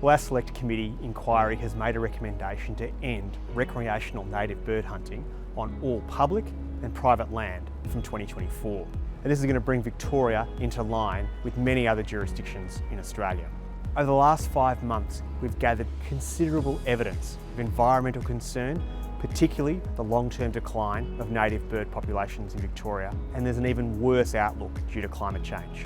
Well, our Select Committee inquiry has made a recommendation to end recreational native bird hunting on all public and private land from 2024. And this is going to bring Victoria into line with many other jurisdictions in Australia. Over the last 5 months, we've gathered considerable evidence of environmental concern, particularly the long-term decline of native bird populations in Victoria, and there's an even worse outlook due to climate change.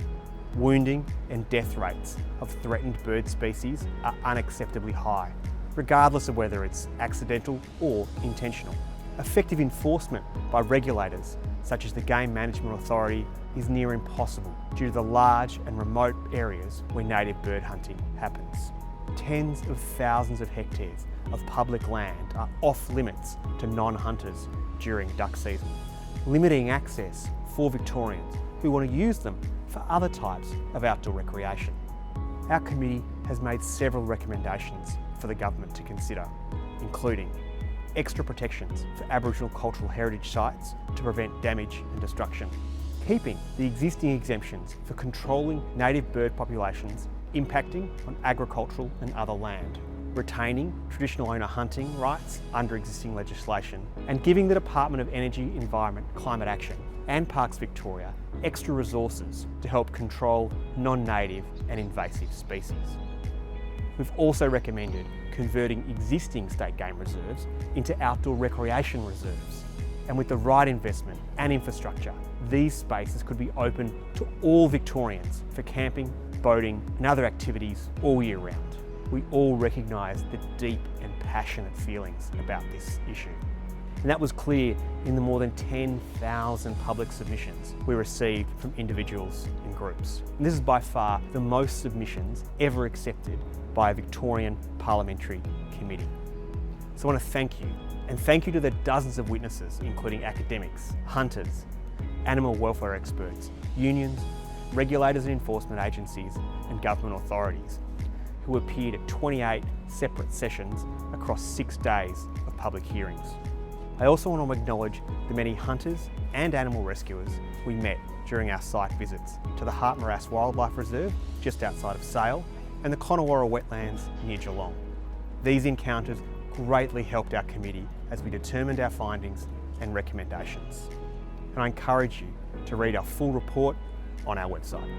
Wounding and death rates of threatened bird species are unacceptably high, regardless of whether it's accidental or intentional. Effective enforcement by regulators, such as the Game Management Authority, is near impossible due to the large and remote areas where native bird hunting happens. Tens of thousands of hectares of public land are off limits to non-hunters during duck season, limiting access for Victorians who want to use them for other types of outdoor recreation. Our committee has made several recommendations for the government to consider, including extra protections for Aboriginal cultural heritage sites to prevent damage and destruction, keeping the existing exemptions for controlling native bird populations impacting on agricultural and other land, retaining traditional owner hunting rights under existing legislation, and giving the Department of Energy, Environment, Climate Action and Parks Victoria extra resources to help control non-native and invasive species. We've also recommended converting existing state game reserves into outdoor recreation reserves. And with the right investment and infrastructure, these spaces could be open to all Victorians for camping, boating and other activities all year round. We all recognise the deep and passionate feelings about this issue. And that was clear in the more than 10,000 public submissions we received from individuals and groups. And this is by far the most submissions ever accepted by a Victorian Parliamentary Committee. So I want to thank you, and thank you to the dozens of witnesses, including academics, hunters, animal welfare experts, unions, regulators and enforcement agencies, and government authorities, who appeared at 28 separate sessions across 6 days of public hearings. I also want to acknowledge the many hunters and animal rescuers we met during our site visits to the Hart Morass Wildlife Reserve just outside of Sale and the Connewarra wetlands near Geelong. These encounters greatly helped our committee as we determined our findings and recommendations. And I encourage you to read our full report on our website.